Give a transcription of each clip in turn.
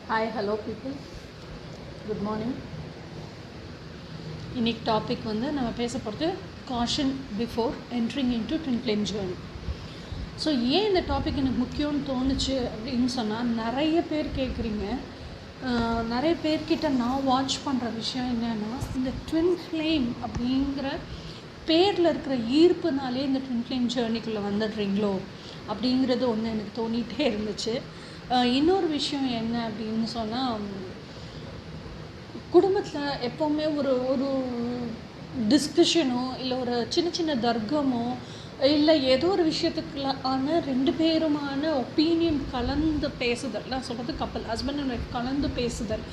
Hi, hello people. Good morning. இன்னைக்கு topic வந்து நம்ம பேச போகிறது caution before entering into twin flame journey. So ஏன் இந்த டாபிக் எனக்கு முக்கியம்னு தோணுச்சு அப்படின்னு சொன்னால், நிறைய பேர் கேட்குறீங்க. நிறைய பேர்கிட்ட நான் வாட்ச் பண்ணுற விஷயம் என்னென்னா, இந்த ட்வின் ஃப்ளேம் அப்படிங்கிற பேரில் இருக்கிற ஈர்ப்புனாலே இந்த ட்வின் ஃப்ளேம் ஜேர்னிக்குள்ளே வந்துடுறீங்களோ அப்படிங்கிறது ஒன்று எனக்கு தோணிகிட்டே இருந்துச்சு. இன்னொரு விஷயம் என்ன அப்படின்னு சொன்னால், குடும்பத்தில் எப்போவுமே ஒரு ஒரு டிஸ்கஷனோ இல்லை ஒரு சின்ன சின்ன தர்க்கமோ இல்லை ஏதோ ஒரு விஷயத்துக்குள்ளான ரெண்டு பேருமான ஒப்பீனியன் கலந்து பேசுதல், நான் சொல்கிறது கப்பல் ஹஸ்பண்ட் அண்ட் ஒய்ஃப் கலந்து பேசுதல்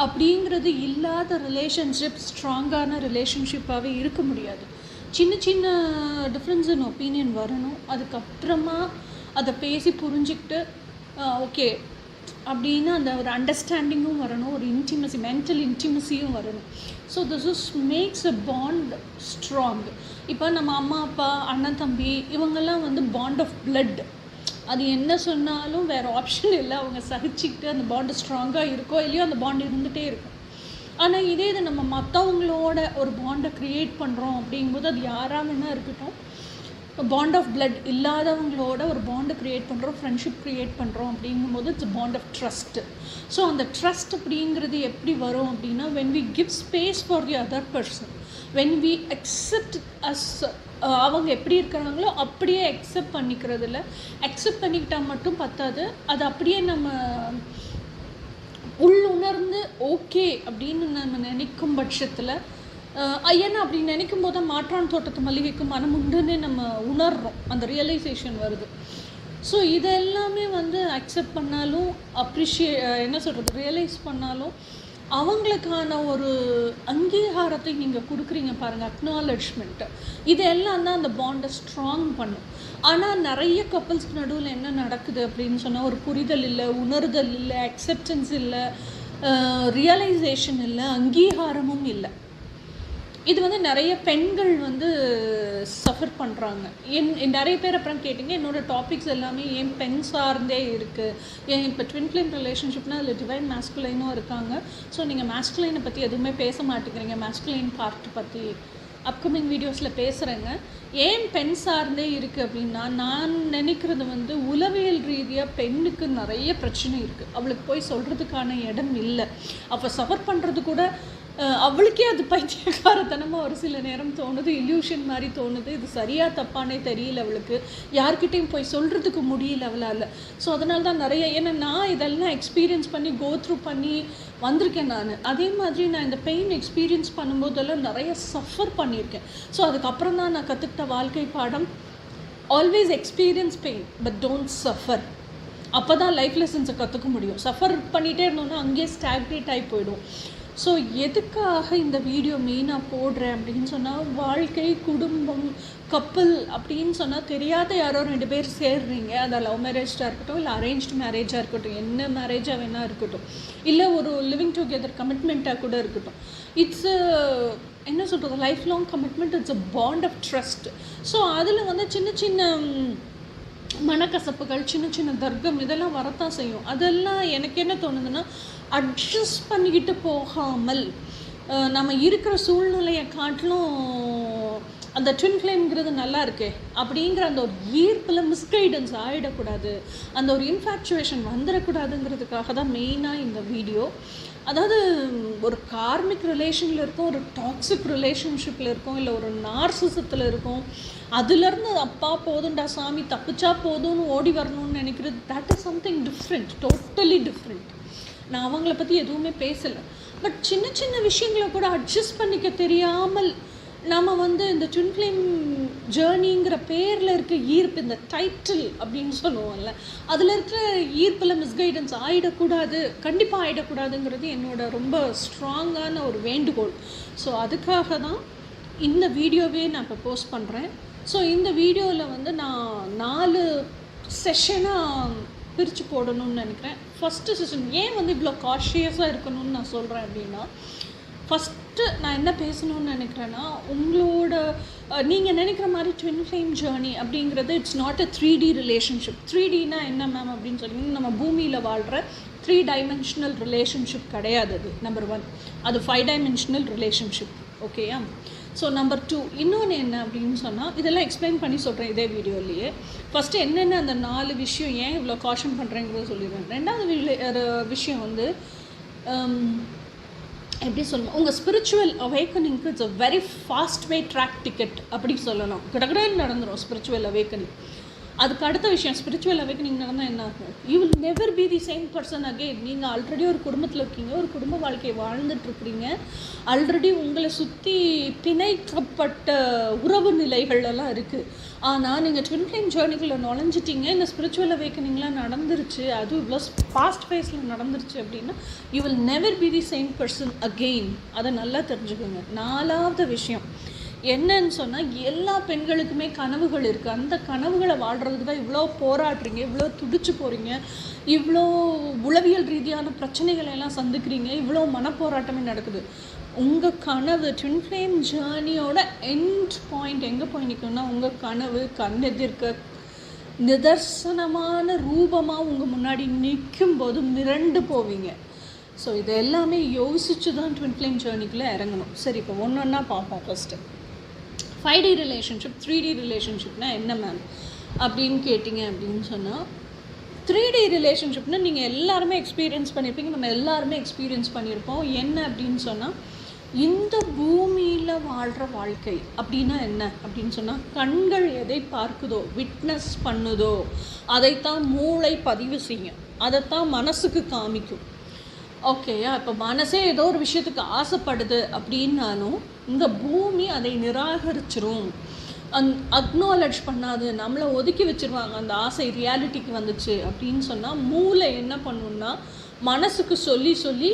அப்படிங்கிறது இல்லாத ரிலேஷன்ஷிப் ஸ்ட்ராங்கான ரிலேஷன்ஷிப்பாகவே இருக்க முடியாது. சின்ன சின்ன டிஃப்ரென்ஸ் இன் ஒப்பீனியன் வரணும், அதுக்கப்புறமா அதை பேசி புரிஞ்சுக்கிட்டு ஓகே அப்படின்னு அந்த ஒரு அண்டர்ஸ்டாண்டிங்கும் வரணும், ஒரு இன்டிமசி மென்டல் இன்டிமசியும் வரணும். So this is maths a bond strong. இப்போ நம்ம அம்மா அப்பா அண்ணன் தம்பி இவங்கெல்லாம் வந்து பாண்ட் ஆஃப் பிளட். அது என்ன சொன்னாலும் வேறு ஆப்ஷன் இல்லை, அவங்க சகிச்சுக்கிட்டு அந்த பாண்டு ஸ்ட்ராங்காக இருக்கோ இல்லையோ அந்த பாண்ட் இருந்துகிட்டே இருக்கும். ஆனால் இதே இது நம்ம மற்றவங்களோட ஒரு பாண்டை க்ரியேட் பண்ணுறோம் அப்படிங்கும்போது, அது யாராக வேணால் இருக்கட்டும், பாண்ட் ஆஃப் பிளட் இல்லாதவங்களோட ஒரு பாண்டை க்ரியேட் பண்ணுறோம், ஃப்ரெண்ட்ஷிப் க்ரியேட் பண்ணுறோம் அப்படிங்கும்போது it's bond of trust. So அந்த ட்ரஸ்ட் அப்படிங்கிறது எப்படி வரும் அப்படின்னா, when we give space for the other person, when we accept us, அவங்க எப்படி இருக்கிறாங்களோ அப்படியே அக்செப்ட் பண்ணிக்கிறதில்ல. அக்செப்ட் பண்ணிக்கிட்டால் மட்டும் பத்தாது, அது அப்படியே நம்ம உள்ளுணர்ந்து ஓகே அப்படின்னு நம்ம நினைக்கும் பட்சத்தில், ஏன்னா அப்படி நினைக்கும் போது மாற்றான் தோட்டத்து மல்லிகைக்கு மனம் உண்டுன்னு நம்ம உணர்றோம், அந்த ரியலைசேஷன் வருது. ஸோ இதெல்லாமே வந்து அக்செப்ட் பண்ணாலும் என்ன சொல்கிறது ரியலைஸ் பண்ணாலும் அவங்களுக்கான ஒரு அங்கீகாரத்தை நீங்கள் கொடுக்குறீங்க பாருங்கள், அக்னாலஜ்மெண்ட்டு. இதெல்லாம் தான் அந்த பாண்டை ஸ்ட்ராங் பண்ணும். ஆனால் நிறைய கப்பல்ஸ்க்கு நடுவில் என்ன நடக்குது அப்படின்னு சொன்னால், ஒரு புரிதல் இல்லை, உணர்தல் இல்லை, அக்செப்டன்ஸ் இல்லை, ரியலைசேஷன் இல்லை, அங்கீகாரமும் இல்லை. இது வந்து நிறைய பெண்கள் வந்து சஃபர் பண்ணுறாங்க. நிறைய பேர் அப்புறம் கேட்டிங்க, என்னோடய டாபிக்ஸ் எல்லாமே ஏன் பெண் சார்ந்தே இருக்குது, ஏன் இப்போ ட்வின் ஃப்ளேம் ரிலேஷன்ஷிப்னால் அதில் டிவைன் மேஸ்குலைனும் இருக்காங்க. ஸோ நீங்கள் மேஸ்குலைனை பற்றி எதுவுமே பேச மாட்டேங்கிறீங்க, மேஸ்குலைன் பார்ட் பற்றி அப்கமிங் வீடியோஸில் பேசுகிறேங்க. ஏன் பெண் சார்ந்தே இருக்குது அப்படின்னா, நான் நினைக்கிறது வந்து உளவியல் ரீதியாக பெண்ணுக்கு நிறைய பிரச்சனை இருக்குது, அவளுக்கு போய் சொல்கிறதுக்கான இடம் இல்லை. அவள் சஃபர் பண்ணுறது கூட அவளுக்கே அது பைத்தியக்காரத்தனமாக ஒரு சில நேரம் தோணுது, இல்யூஷன் மாதிரி தோணுது. இது சரியாக தப்பானே தெரியல அவளுக்கு, யார்கிட்டையும் போய் சொல்கிறதுக்கு முடியல அவளால். ஸோ அதனால தான் நிறைய, ஏன்னா நான் இதெல்லாம் எக்ஸ்பீரியன்ஸ் பண்ணி கோ த்ரூ பண்ணி வந்திருக்கேன் நான். அதே மாதிரி நான் இந்த பெயின் எக்ஸ்பீரியன்ஸ் பண்ணும்போதெல்லாம் நிறைய சஃபர் பண்ணியிருக்கேன். ஸோ அதுக்கப்புறம் தான் நான் கற்றுக்கிட்ட வாழ்க்கை பாடம், always experience pain but don't suffer. அப்போ தான் லைஃப் லெசன்ஸை கற்றுக்க முடியும். சஃபர் பண்ணிகிட்டே இருந்தோன்னா அங்கேயே ஸ்டாக்னேட் ஆகி போயிடும். ஸோ எதுக்காக இந்த வீடியோ மெயினாக போடுறேன் அப்படின்னு சொன்னால், வாழ்க்கை, குடும்பம், கப்பல் அப்படின்னு சொன்னால் தெரியாத யாரோ ரெண்டு பேர் சேர்றீங்க. அதை லவ் மேரேஜாக இருக்கட்டும் இல்லை அரேஞ்ச்டு மேரேஜாக இருக்கட்டும், என்ன மேரேஜாக வேணால் இருக்கட்டும், இல்லை ஒரு லிவிங் டுகெதர் கமிட்மெண்ட்டாக கூட இருக்கட்டும், இட்ஸ் என்ன சொல்கிறது lifelong commitment, it's a bond of trust. So அதில் வந்து சின்ன சின்ன மனக்கசப்புகள், சின்ன சின்ன தர்க்கம் இதெல்லாம் வரத்தான் செய்யும். அதெல்லாம் எனக்கு என்ன தோணுதுன்னா, அட்ஜஸ்ட் பண்ணிக்கிட்டு போகாமல் நம்ம இருக்கிற சூழ்நிலையை காட்டிலும் அந்த ட்வின் ஃப்ளேம்ங்கிறது நல்லா இருக்கே அப்படிங்கிற அந்த ஒரு ஈர்ப்பில் மிஸ்கைடன்ஸ் ஆகிடக்கூடாது, அந்த ஒரு இன்ஃபேக்சுவேஷன் வந்துடக்கூடாதுங்கிறதுக்காக தான் மெயினாக இந்த வீடியோ. அதாவது ஒரு கார்மிக் ரிலேஷனில் இருக்கும், ஒரு டாக்ஸிக் ரிலேஷன்ஷிப்பில் இருக்கும், இல்லை ஒரு நார்சிசத்தில் இருக்கும். அதுலேருந்து அப்பா போதுண்டா சாமி தப்பிச்சா போதும்னு ஓடி வரணும்னு நினைக்கிறது, that is something different, totally different. நான் அவங்கள பற்றி எதுவுமே பேசலை. பட் சின்ன சின்ன விஷயங்களை கூட அட்ஜஸ்ட் பண்ணிக்க தெரியாமல் நம்ம வந்து இந்த ட்வின் ஃப்ளேம் ஜேர்னிங்கிற பேரில் இருக்க ஈர்ப்பு, இந்த டைட்டில் அப்படின்னு சொல்லுவோம்ல, அதில் இருக்கிற ஈர்ப்பில் மிஸ்கைடன்ஸ் ஆகிடக்கூடாது, கண்டிப்பாக ஆகிடக்கூடாதுங்கிறது என்னோட ரொம்ப ஸ்ட்ராங்கான ஒரு வேண்டுகோள். ஸோ அதுக்காக தான் இந்த வீடியோவே நான் இப்போ போஸ்ட் பண்ணுறேன். ஸோ இந்த வீடியோவில் வந்து நான் 4 செஷனாக பிரித்து போடணும்னு நினைக்கிறேன். ஃபஸ்ட்டு செஷன் ஏன் வந்து இவ்வளோ காஷியஸாக இருக்கணும்னு நான் சொல்கிறேன் அப்படின்னா, ஃபஸ்ட்டு நான் என்ன பேசணும்னு நினைக்கிறேன்னா, உங்களோட நீங்கள் நினைக்கிற மாதிரி ட்வின் ஃப்ளேம் ஜேர்னி அப்படிங்கிறது it's not a 3D relationship. 3Dனா என்ன மேம் அப்படின்னு சொல்லி, நம்ம பூமியில் வாழ்கிற 3 டைமென்ஷனல் ரிலேஷன்ஷிப் கிடையாது. அது நம்பர் 1. அது 5 டைமென்ஷனல் ரிலேஷன்ஷிப். ஓகேயா? ஸோ நம்பர் 2 இன்னொன்று என்ன அப்படின்னு சொன்னால், இதெல்லாம் எக்ஸ்பிளைன் பண்ணி சொல்கிறேன் இதே வீடியோலேயே. ஃபஸ்ட்டு என்னென்ன அந்த 4 விஷயம் ஏன் இவ்வளோ காஷன் பண்ணுறேங்கிறத சொல்லிடுவேன். ரெண்டாவது விஷயம் வந்து எப்படி சொல்லணும், உங்கள் ஸ்பிரிச்சுவல் அவேக்கனிங்க்கு it's a very fast way track ticket அப்படி சொல்லலாம். கடகடன்னு நடந்துடும் ஸ்பிரிச்சுவல் அவேக்கனிங். அதுக்கு அடுத்த விஷயம், ஸ்பிரிச்சுவல் அவேக்கனிங் நடந்தால் என்ன ஆகும், you will never be the same person again. நீங்கள் ஆல்ரெடி ஒரு குடும்பத்தில் இருக்கீங்க, ஒரு குடும்ப வாழ்க்கையை வாழ்ந்துட்டுருக்குறீங்க. ஆல்ரெடி உங்களை சுற்றி பிணைக்கப்பட்ட உறவு நிலைகள்லாம் இருக்குது. ஆனால் நீங்கள் ட்வின் ஃப்ளேம் ஜேர்னிக்குள்ளே நுழைஞ்சிட்டிங்க, இந்த ஸ்பிரிச்சுவல் அவேக்கனிங்லாம் நடந்துருச்சு, அதுவும் இவ்வளோ ஃபாஸ்ட் ஃபேஸில் நடந்துருச்சு அப்படின்னா you will never be the same person again. அதை நல்லா தெரிஞ்சுக்கோங்க. 4வது விஷயம் என்னன்னு சொன்னால், எல்லா பெண்களுக்குமே கனவுகள் இருக்குது. அந்த கனவுகளை வாழ்கிறதுக்கு தான் இவ்வளோ போராடுறீங்க, இவ்வளோ துடிச்சு போகிறீங்க, இவ்வளோ உளவியல் ரீதியான பிரச்சனைகளை எல்லாம் சந்திக்கிறீங்க, இவ்வளோ மனப்போராட்டமே நடக்குது. உங்கள் கனவு ட்வின் ஃப்ளேம் ஜேர்னியோட எண்ட் பாயிண்ட் எங்கே போய் நிற்கும்னா, உங்கள் கனவு கண்ணெதிர்க்க நிதர்சனமான ரூபமாக உங்கள் முன்னாடி நிற்கும்போது மிரண்டு போவீங்க. ஸோ இது எல்லாமே யோசிச்சு தான் ட்வின் ஃப்ளேம் ஜேர்னிக்குள்ளே இறங்கணும். சரி, இப்போ ஒன்று ஒன்றா பார்ப்போம். ஃபஸ்ட்டு 5D ரிலேஷன்ஷிப், 3D ரிலேஷன்ஷிப்னால் என்ன மேம் அப்படின்னு கேட்டிங்க அப்படின்னு சொன்னால், 3D ரிலேஷன்ஷிப்னால் நீங்கள் எல்லாருமே எக்ஸ்பீரியன்ஸ் பண்ணியிருப்பீங்க, நம்ம எல்லாருமே எக்ஸ்பீரியன்ஸ் பண்ணியிருப்போம். என்ன அப்படின்னு சொன்னால், இந்த பூமியில் வாழ்கிற வாழ்க்கை அப்படின்னா என்ன அப்படின்னு சொன்னால், கண்கள் எதை பார்க்குதோ, விட்னஸ் பண்ணுதோ, அதைத்தான் மூளை பதிவு செய்யும், அதைத்தான் மனசுக்கு காமிக்கும். ஓகேயா? இப்போ மனசே ஏதோ ஒரு விஷயத்துக்கு ஆசைப்படுது அப்படின்னாலும் இந்த பூமி அதை நிராகரிச்சிரும், அக்னாலஜ் பண்ணாது, நம்மளை ஒதுக்கி வச்சுருவாங்க. அந்த ஆசை ரியாலிட்டிக்கு வந்துச்சு அப்படின்னு சொன்னால் மூளை என்ன பண்ணுன்னா, மனசுக்கு சொல்லி சொல்லி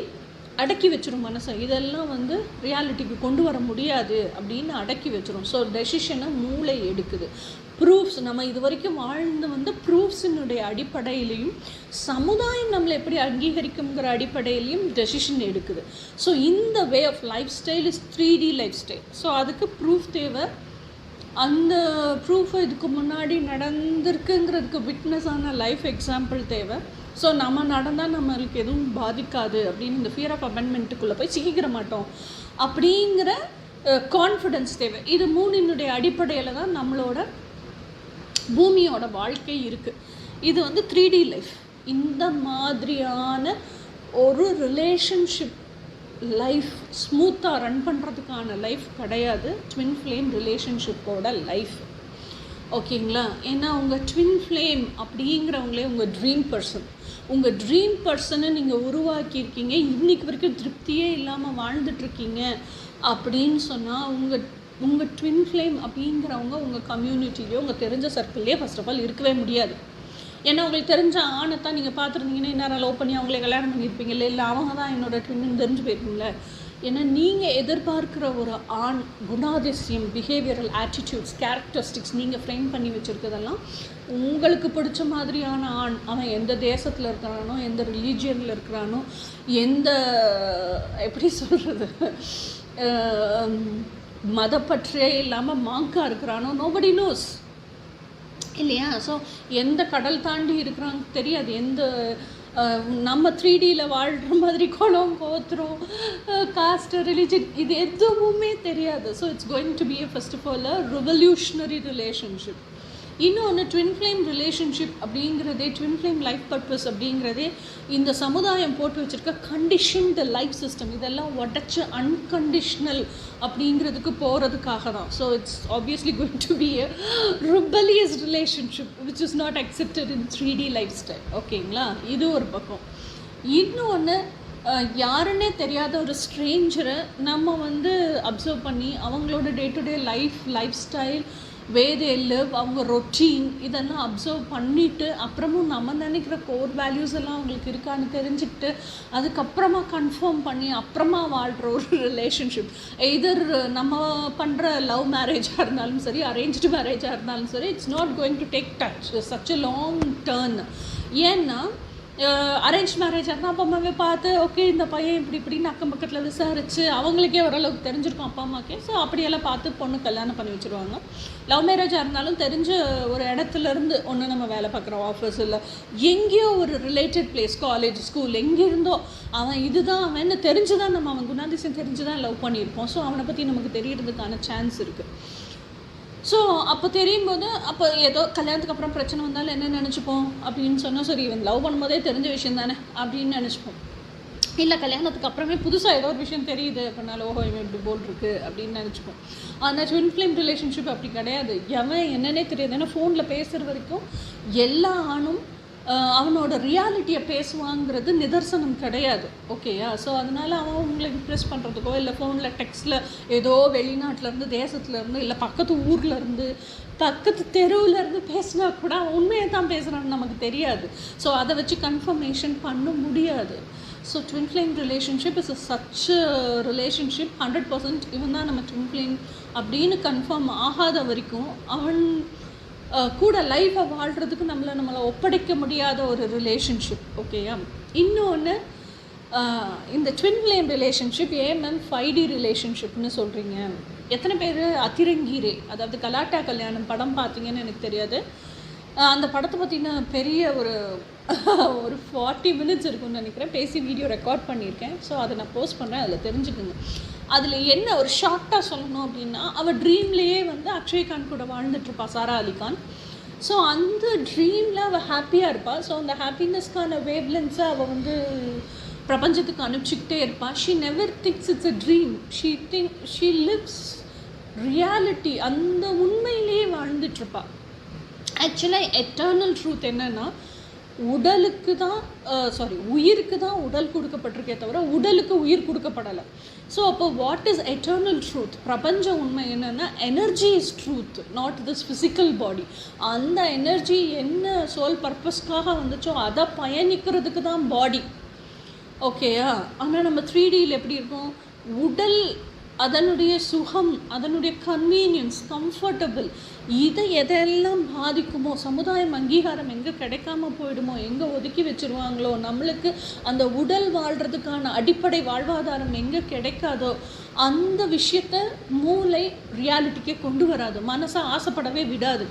அடக்கி வச்சிரும் மனசை. இதெல்லாம் வந்து ரியாலிட்டிக்கு கொண்டு வர முடியாது அப்படின்னு அடக்கி வச்சிரும். ஸோ டெசிஷனை மூளை எடுக்குது. ப்ரூஃப்ஸ், நம்ம இது வரைக்கும் வாழ்ந்து வந்து ப்ரூஃப்ஸினுடைய அடிப்படையிலையும் சமுதாயம் நம்மளை எப்படி அங்கீகரிக்குங்கிற அடிப்படையிலையும் டெசிஷன் எடுக்குது. ஸோ இந்த way of lifestyle is 3D lifestyle. So அதுக்கு ப்ரூஃப் தேவை. அந்த ப்ரூஃபை இதுக்கு முன்னாடி நடந்திருக்குங்கிறதுக்கு விட்னஸான லைஃப் எக்ஸாம்பிள் தேவை. ஸோ நம்ம நடந்தால் நம்மளுக்கு எதுவும் பாதிக்காது அப்படின்னு இந்த ஃபியர் ஆஃப் அபெண்ட்மெண்ட்டுக்குள்ளே போய் சிக்கிக்கிற மாட்டோம் அப்படிங்கிற கான்ஃபிடென்ஸ் தேவை. இது 3னுடைய அடிப்படையில் தான் நம்மளோட பூமியோட வாழ்க்கை இருக்குது. இது வந்து 3D லைஃப். இந்த மாதிரியான ஒரு ரிலேஷன்ஷிப் லைஃப் ஸ்மூத்தாக ரன் பண்ணுறதுக்கான லைஃப் கிடையாது ட்வின் ஃப்ளேம் ரிலேஷன்ஷிப்போட லைஃப். ஓகேங்களா? ஏன்னா உங்கள் ட்வின் ஃப்ளேம் அப்படிங்கிறவங்களே உங்கள் ட்ரீம் பர்சன். உங்கள் ட்ரீம் பர்சனை நீங்கள் உருவாக்கியிருக்கீங்க, இன்றைக்கு வரைக்கும் திருப்தியே இல்லாமல் வாழ்ந்துட்டுருக்கீங்க அப்படின்னு சொன்னால் உங்கள் ட்வின் ஃப்ளேம் அப்படிங்கிறவங்க உங்கள் கம்யூனிட்டிலையோ உங்கள் தெரிஞ்ச சர்க்கிள்லேயே ஃபர்ஸ்ட் ஆஃப் ஆல் இருக்கவே முடியாது. ஏன்னா உங்களுக்கு தெரிஞ்ச ஆணை தான் நீங்கள் பார்த்துருந்தீங்கன்னா என்ன லவ் பண்ணி அவங்களே கல்யாணம் பண்ணியிருப்பீங்க, இல்லை அவங்க தான் என்னோடய ட்வின்னு தெரிஞ்சு போயிருப்பீங்களே. ஏன்னா நீங்கள் எதிர்பார்க்குற ஒரு ஆண் குணாதிசயம், பிஹேவியரல் ஆட்டிடியூட்ஸ், கேரக்டரிஸ்டிக்ஸ் நீங்கள் ஃப்ரேம் பண்ணி வச்சுருக்கிறதெல்லாம் உங்களுக்கு பிடிச்ச மாதிரியான ஆண். அவன் எந்த தேசத்தில் இருக்கிறானோ, எந்த ரிலீஜியனில் இருக்கிறானோ, எந்த எப்படி சொல்கிறது மதப்பற்றே இல்லாமல் மாங்கா இருக்கிறானோ, நோபடி நோஸ் இல்லையா? ஸோ எந்த கடல் தாண்டி இருக்கிறாங்க தெரியாது. எந்த நம்ம 3Dயில் வாழ்கிற மாதிரி குளம், கோத்திரம், காஸ்ட், ரிலிஜன் இது எதுவுமே தெரியாது. So it's going to be first of all a revolutionary relationship. இன்னொன்று ட்வின் ஃப்ளேம் ரிலேஷன்ஷிப் அப்படிங்கிறதே, ட்வின் ஃப்ளேம் லைஃப் பர்பஸ் அப்படிங்கிறதே இந்த சமுதாயம் போட்டு வச்சுருக்க கண்டிஷன்டு லைஃப் சிஸ்டம். இதெல்லாம் உடச்சி அன்கண்டிஷ்னல் அப்படிங்கிறதுக்கு போகிறதுக்காக தான். So it's obviously going to B a rebellious relationship which is not accepted in 3D life style. ஓகேங்களா? இது ஒரு பக்கம். இன்னொன்று, யாருன்னே தெரியாத ஒரு ஸ்ட்ரேஞ்சரை நம்ம வந்து அப்சர்வ் பண்ணி அவங்களோட day to day life style, way they live, அவங்க ரொட்டீன் இதெல்லாம் அப்சர்வ் பண்ணிவிட்டு அப்புறமும் நம்ம நினைக்கிற கோர் வேல்யூஸ் எல்லாம் அவங்களுக்கு இருக்கான்னு தெரிஞ்சுக்கிட்டு அதுக்கப்புறமா கன்ஃபார்ம் பண்ணி அப்புறமா வாழ்கிற ஒரு ரிலேஷன்ஷிப். எதர் நம்ம பண்ணுற லவ் மேரேஜாக இருந்தாலும் சரி, அரேஞ்ச்டு மேரேஜாக இருந்தாலும் சரி, it's not going to take touch such a long turn. ஏன்னா அரேஞ்ச் மேரேஜாக இருந்தால் அப்பா அம்மாவே பார்த்து ஓகே இந்த பையன் இப்படின்னு அக்கம் பக்கத்தில் விசாரித்து அவங்களுக்கே ஓரளவுக்கு தெரிஞ்சிருக்கும் அப்பா அம்மாக்கே. ஸோ அப்படியெல்லாம் பார்த்து பொண்ணு கல்யாணம் பண்ணி வச்சுருவாங்க. லவ் மேரேஜாக இருந்தாலும் தெரிஞ்ச ஒரு இடத்துலேருந்து ஒன்று நம்ம வேலை பார்க்குற ஆஃபீஸ் இல்லை எங்கேயோ ஒரு ரிலேட்டட் பிளேஸ், காலேஜ், ஸ்கூல், எங்கே இருந்தோ அவன் இதுதான் அவன் தெரிஞ்சு தான் நம்ம அவன் குணாதிசயம் தெரிஞ்சு தான் லவ் பண்ணியிருப்போம். ஸோ அவனை பற்றி நமக்கு தெரியறதுக்கான சான்ஸ் இருக்குது. ஸோ அப்போ தெரியும் போது அப்போ ஏதோ கல்யாணத்துக்கு அப்புறம் பிரச்சனை வந்தாலும் என்ன நினச்சிப்போம் அப்படின்னு சொன்னால், சரி இவன் லவ் பண்ணும்போதே தெரிஞ்ச விஷயம் தானே அப்படின்னு நினச்சிப்போம். இல்லை கல்யாணத்துக்கு அப்புறமே புதுசாக ஏதோ ஒரு விஷயம் தெரியுது அப்படின்னால ஓஹோ இவன் இப்படி போல் இருக்குது அப்படின்னு நினச்சிப்போம். ஆனால் ட்வின் ஃப்ளேம் ரிலேஷன்ஷிப் அப்படி கிடையாது. எவன் என்னன்னே தெரியாது. ஏன்னா ஃபோனில் பேசுகிற வரைக்கும் எல்லா ஆணும் அவனோட ரியாலிட்டியை பேசுவாங்கிறது நிதர்சனம் கிடையாது. ஓகேயா? ஸோ அதனால் அவன் உங்களை இம்ப்ரெஸ் பண்ணுறதுக்கோ இல்லை ஃபோனில் டெக்ஸ்ட்டில் ஏதோ வெளிநாட்டிலேருந்து, தேசத்துலேருந்து, இல்லை பக்கத்து ஊர்லேருந்து, பக்கத்து தெருவிலேருந்து பேசினா கூட அவன் உண்மையை தான் பேசுகிறான்னு நமக்கு தெரியாது. ஸோ அதை வச்சு கன்ஃபர்மேஷன் பண்ண முடியாது. So twin flame relationship is such relationship 100% இவன் தான் நம்ம ட்வின் ஃப்ளேம் அப்படின்னு கன்ஃபார்ம் ஆகாத வரைக்கும் அவன் கூட லைஃப்பை வாழ்கிறதுக்கு நம்மளை ஒப்படைக்க முடியாத ஒரு ரிலேஷன்ஷிப். ஓகேயா? இன்னொன்று இந்த ட்வின் ஃப்ளேம் ரிலேஷன்ஷிப் ஏன் மேம் 5D ரிலேஷன்ஷிப்னு சொல்கிறீங்க? எத்தனை பேர் அதிரங்கீரே, அதாவது கலாட்டா கல்யாணம் படம் பார்த்தீங்கன்னு எனக்கு தெரியாது. அந்த படத்தை பற்றின பெரிய ஒரு 40 மினிட்ஸ் இருக்குன்னு நினைக்கிறேன். பேசி வீடியோ ரெக்கார்ட் பண்ணியிருக்கேன். ஸோ அதை நான் போஸ்ட் பண்ணுறேன், அதில் தெரிஞ்சுக்கோங்க. அதில் என்ன ஒரு ஷார்ட்டாக சொல்லணும் அப்படின்னா, அவள் ட்ரீம்லேயே அக்ஷய்கான் கூட வாழ்ந்துட்டுருப்பா, சாரா அலிகான். ஸோ அந்த ட்ரீமில் அவள் ஹாப்பியாக இருப்பாள். ஸோ அந்த ஹாப்பினஸ்க்கான வேவ்லென்ஸை அவள் பிரபஞ்சத்துக்கு அனுப்பிச்சிக்கிட்டே இருப்பாள். She never things it's a dream. She lives reality. அந்த உண்மையிலேயே வாழ்ந்துட்டுருப்பாள். ஆக்சுவலாக எட்டர்னல் ட்ரூத் என்னென்னா, உடலுக்கு தான் உயிருக்கு தான் உடல் கொடுக்கப்பட்டிருக்கே தவிர உடலுக்கு உயிர் கொடுக்கப்படலை. ஸோ அப்போ வாட் இஸ் எட்டர்னல் ட்ரூத்? பிரபஞ்ச உண்மை என்னென்னா, energy is truth, not this physical body. அந்த எனர்ஜி என்ன சோல் பர்பஸ்க்காக வந்துச்சோ அதை பயணிக்கிறதுக்கு தான் பாடி. ஓகேயா? ஆனால் நம்ம 3Dயில் எப்படி இருக்கும்? உடல் அதனுடைய சுகம், அதனுடைய கன்வீனியன்ஸ், கம்ஃபர்டபுள், இதை எதெல்லாம் பாதிக்குமோ, சமுதாயம் அங்கீகாரம் எங்கே கிடைக்காம போயிடுமோ, எங்கே ஒதுக்கி வச்சுருவாங்களோ, நம்மளுக்கு அந்த உடல் வாழ்கிறதுக்கான அடிப்படை வாழ்வாதாரம் எங்கே கிடைக்காதோ அந்த விஷயத்தை மூளை ரியாலிட்டிக்கே கொண்டு வராது, மனசை ஆசைப்படவே விடாது.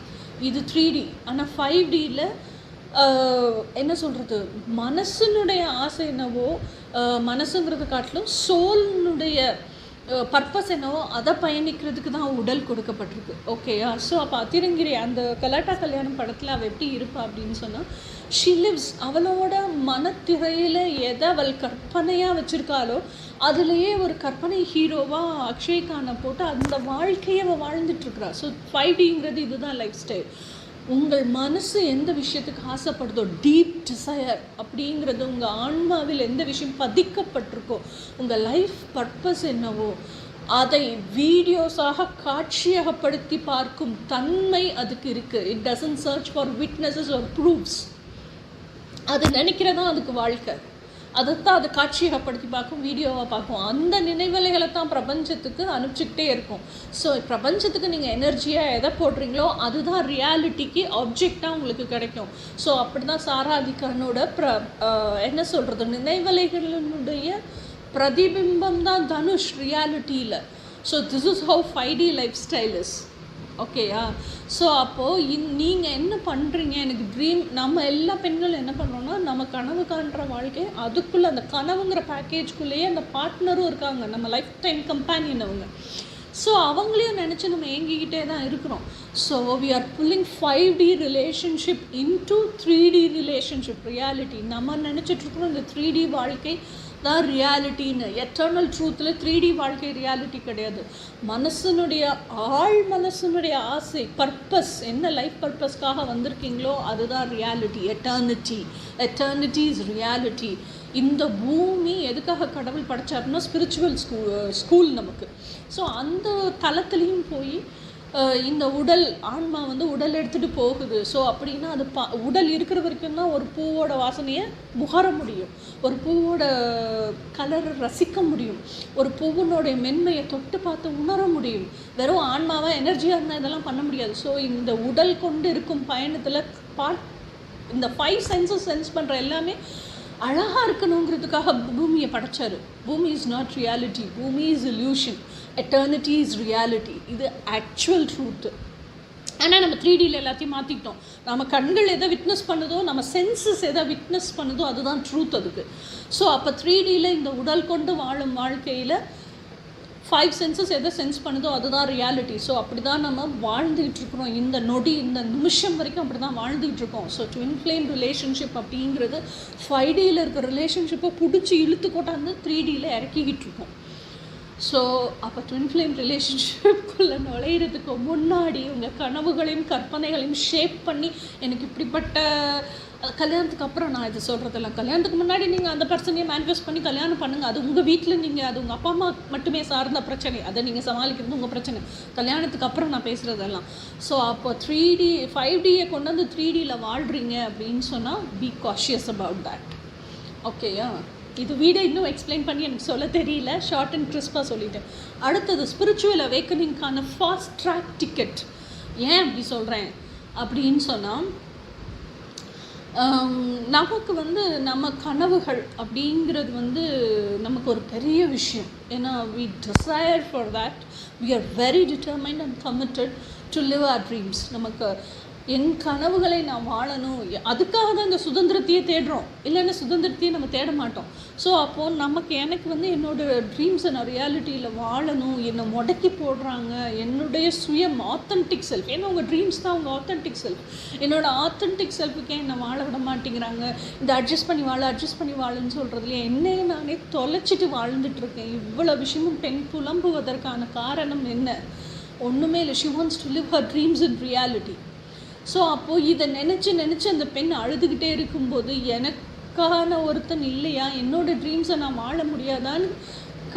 இது 3D. ஆனால் 5Dயில் என்ன சொல்கிறது, மனசினுடைய ஆசை என்னவோ, மனசுங்கிறத காட்டிலும் சோல்னுடைய பர்பஸ் என்னவோ அதை பயணிக்கிறதுக்கு தான் உடல் கொடுக்கப்பட்டிருக்கு. ஓகேயா? ஸோ அப்போ அதிரங்கிரி அந்த கலாட்டா கல்யாணம் படத்தில் அவள் எப்படி இருப்பா அப்படின்னு சொன்னால், ஷி லிவ்ஸ், அவளோட மனத்திரையில் எதை அவள் கற்பனையாக வச்சுருக்காளோ அதுலேயே ஒரு கற்பனை ஹீரோவாக அக்ஷய்கானை போட்டு அந்த வாழ்க்கையை அவள் வாழ்ந்துட்டுருக்குறா. ஸோ 5Dங்கிறது இதுதான் லைஃப் ஸ்டைல். உங்கள் மனசு எந்த விஷயத்துக்கு ஆசைப்படுதோ, டீப் டிசையர் அப்படிங்கிறது, உங்கள் ஆன்மாவில் எந்த விஷயம் பதிக்கப்பட்டிருக்கோ, உங்கள் லைஃப் பர்பஸ் என்னவோ அதை வீடியோஸாக காட்சியகப்படுத்தி பார்க்கும் தன்மை அதுக்கு இருக்குது. It doesn't search for witnesses or proofs. அது நினைக்கிறதா அதுக்கு வாழ்க்கை. அதைத்தான் அது காட்சியகப்படுத்தி பார்க்கும், வீடியோவாக பார்க்கும். அந்த நினைவலைகளை தான் பிரபஞ்சத்துக்கு அனுப்பிச்சிக்கிட்டே இருக்கும். ஸோ பிரபஞ்சத்துக்கு நீங்கள் எனர்ஜியாக எதை போடுறீங்களோ அதுதான் ரியாலிட்டிக்கு ஆப்ஜெக்டாக உங்களுக்கு கிடைக்கும். ஸோ அப்படி தான் சாரா அலிகானோட என்ன சொல்கிறது, நினைவலைகளினுடைய பிரதிபிம்பம் தான் தனுஷ் ரியாலிட்டியில். So this is how 5D lifestyle is. ஓகேயா? ஸோ அப்போது நீங்கள் என்ன பண்ணுறீங்க, எனக்கு ட்ரீம், நம்ம எல்லா பெண்களும் என்ன பண்ணுறோன்னா, நம்ம கனவு காண்ற வாழ்க்கை, அதுக்குள்ளே அந்த கனவுங்கிற பேக்கேஜ்குள்ளேயே அந்த பார்ட்னரும் இருக்காங்க, நம்ம லைஃப் டைம் கம்பேனியன் அவங்க. ஸோ அவங்களையும் நினச்சி நம்ம ஏங்கிக்கிட்டே தான் இருக்கிறோம். So we are pulling 5D relationship into 3D relationship reality. நம்ம நினச்சிட்ருக்கோம் இந்த 3D வாழ்க்கை தான் ரியாலிட்டின்னு. எட்டர்னல் ட்ரூத்தில் 3D வாழ்க்கை ரியாலிட்டி கிடையாது. மனசனுடைய மனசனுடைய ஆசை, பர்பஸ், என்ன லைஃப் பர்பஸ்க்காக வந்திருக்கீங்களோ அதுதான் ரியாலிட்டி. Eternity is reality. இந்த பூமி எதுக்காக கடவுள் படைச்சாருன்னா ஸ்பிரிச்சுவல் ஸ்கூல் நமக்கு. ஸோ அந்த தளத்துலேயும் போய் இந்த உடல், ஆன்மா உடல் எடுத்துகிட்டு போகுது. ஸோ அப்படின்னா அது உடல் இருக்கிற வரைக்கும் தான் ஒரு பூவோட வாசனையை முகர முடியும், ஒரு பூவோட கலரை ரசிக்க முடியும், ஒரு பூவினோடைய மென்மையை தொட்டு பார்த்து உணர முடியும். வெறும் ஆன்மாவாக எனர்ஜியாக இருந்தால் இதெல்லாம் பண்ண முடியாது. ஸோ இந்த உடல் கொண்டு இருக்கும் பயணத்தில் இந்த 5 சென்சஸ் சென்ஸ் பண்ணுற எல்லாமே அழகாக இருக்கணுங்கிறதுக்காக பூமியை படைச்சாரு. பூமி இஸ் நாட் ரியாலிட்டி, பூமி is illusion, eternity is reality. இது ஆக்சுவல் ட்ரூத்து. ஆனால் நம்ம 3Dயில் எல்லாத்தையும் மாற்றிக்கிட்டோம். நம்ம கண்கள் எதை விட்னஸ் பண்ணுதோ, நம்ம சென்சஸ் எதை விட்னஸ் பண்ணுதோ அதுதான் ட்ரூத் அதுக்கு. ஸோ அப்போ 3Dயில் இந்த உடல் கொண்டு வாழும் வாழ்க்கையில் 5 சென்சஸ் எதை சென்ஸ் பண்ணுதோ அதுதான் ரியாலிட்டி. ஸோ அப்படி தான் நம்ம வாழ்ந்துகிட்டு இருக்கிறோம். இந்த நொடி, இந்த நிமிஷம் வரைக்கும் அப்படி தான் வாழ்ந்துகிட்டு இருக்கோம். ஸோ ட்வின் ஃப்ளேம் ரிலேஷன்ஷிப் அப்படிங்கிறது 5Dயில் இருக்கிற ரிலேஷன்ஷிப்பை பிடிச்சி இழுத்து கொண்டாந்து 3Dயில் இறக்கிக்கிட்டு இருக்கோம். ஸோ அப்போ ட்வின் ஃப்ளேம் ரிலேஷன்ஷிப்புக்குள்ளே நுழையிறதுக்கு முன்னாடி உங்கள் கனவுகளையும் கற்பனைகளையும் ஷேப் பண்ணி எனக்கு இப்படிப்பட்ட கல்யாணத்துக்கு அப்புறம் நான் இது சொல்கிறதெல்லாம், கல்யாணத்துக்கு முன்னாடி நீங்கள் அந்த பர்சனையே மேனிஃபெஸ்ட் பண்ணி கல்யாணம் பண்ணுங்கள். அது உங்கள் வீட்டில் நீங்கள், அது உங்கள் அப்பா அம்மா மட்டுமே சார்ந்த பிரச்சனை, அதை நீங்கள் சமாளிக்கிறது உங்கள் பிரச்சனை. கல்யாணத்துக்கு அப்புறம் நான் பேசுகிறதெல்லாம். ஸோ அப்போ 3D 5Dயை கொண்டு வந்து 3Dயில் வாழ்கிறீங்க அப்படின்னு சொன்னால் பி காஷியஸ் அபவுட் தட். ஓகேயா? இது வீடை இன்னும் எக்ஸ்பிளைன் பண்ணி எனக்கு சொல்ல தெரியல, ஷார்ட் அண்ட் கிறிஸ்பாக சொல்லிட்டேன். அடுத்தது ஸ்பிரிச்சுவல் அவேக்கனிங்கான ஃபாஸ்ட் ட்ராக் டிக்கெட். ஏன் அப்படி சொல்கிறேன் அப்படின்னு சொன்னால், நமக்கு நம்ம கனவுகள் அப்படிங்கிறது நமக்கு ஒரு பெரிய விஷயம். ஏன்னா we desire for that, we are very determined and committed to live our dreams. நமக்கு என் கனவுகளை நான் வாழணும், அதுக்காக தான் இந்த சுதந்திரத்தையே தேடுறோம். இல்லைன்னா சுதந்திரத்தையே நம்ம தேட மாட்டோம். ஸோ அப்போது எனக்கு என்னோடய ட்ரீம்ஸை நான் ரியாலிட்டியில் வாழணும், என்னை முடக்கி போடுறாங்க. என்னுடைய சுயம் ஆத்தென்டிக் செல்ஃப், ஏன்னா உங்கள் ட்ரீம்ஸ் தான் உங்கள் ஆத்தென்டிக் செல்ஃப். என்னோடய ஆத்தென்டிக் செல்ஃபுக்கே என்னை வாழ விட மாட்டேங்கிறாங்க. இந்த அட்ஜஸ்ட் பண்ணி வாழுன்னு சொல்கிறதுல என்னையே நானே தொலைச்சிட்டு வாழ்ந்துட்டுருக்கேன். இவ்வளோ விஷயமும் பெண் புலம்புவதற்கான காரணம் என்ன? ஒன்றுமே இல்லை. She wants to live her dreams in reality. So அப்போது இதை நினச்சி அந்த பெண் அழுதுகிட்டே இருக்கும்போது, எனக்கான ஒருத்தன் இல்லையா, என்னோடய ட்ரீம்ஸை நான் வாழ முடியாதான்னு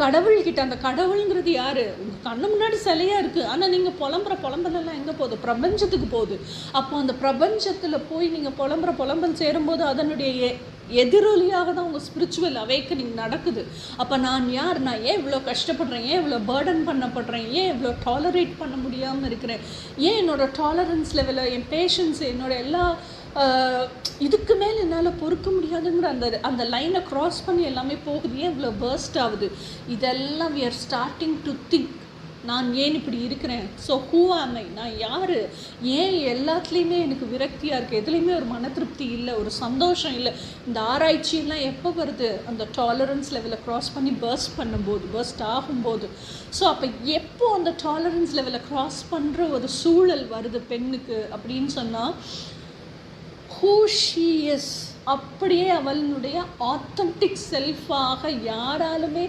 கடவுள்கிட்ட, அந்த கடவுளுங்கிறது யார்? உங்கள் கண்ணு முன்னாடி சிலையாக இருக்குது. ஆனால் நீங்கள் புலம்பலெல்லாம் எங்கே போகுது? பிரபஞ்சத்துக்கு போகுது. அப்போ அந்த பிரபஞ்சத்தில் போய் நீங்கள் புலம்பல் சேரும்போது அதனுடைய எதிரொலியாக தான் உங்கள் ஸ்பிரிச்சுவல் அவேக்கனிங் நடக்குது. அப்போ நான் யார்? நான் ஏன் இவ்வளோ கஷ்டப்படுறேன்? ஏன் இவ்வளோ பேர்டன் பண்ணப்படுறேன்? ஏன் இவ்வளோ டாலரேட் பண்ண முடியாமல் இருக்கிறேன்? ஏன் என்னோடய டாலரன்ஸ் லெவலில், என் பேஷன்ஸ், என்னோடய எல்லா இதுக்கு மேலே என்னால் பொறுக்க முடியாதுங்கிற அந்த லைனை க்ராஸ் பண்ணி எல்லாமே போகுது. ஏன் இவ்வளோ பர்ஸ்ட் ஆகுது? இதெல்லாம் we are starting to think, நான் ஏன் இப்படி இருக்கிறேன்? ஸோ ஹூ ஆம் ஐ? நான் யார்? ஏன் எல்லாத்துலேயுமே எனக்கு விரக்தியாக இருக்குது? எதுலேயுமே ஒரு மன திருப்தி இல்லை, ஒரு சந்தோஷம் இல்லை? இந்த ஆராய்ச்சியெல்லாம் எப்போ வருது? அந்த டாலரன்ஸ் லெவலை க்ராஸ் பண்ணி பர்ஸ்ட் ஆகும்போது. ஸோ அப்போ எப்போ அந்த டாலரன்ஸ் லெவலை க்ராஸ் பண்ணுற ஒரு சூழல் வருது பெண்ணுக்கு அப்படின்னு சொன்னால், who she is, அப்படியே அவளுடைய ஆத்தென்டிக் செல்ஃபாக யாராலுமே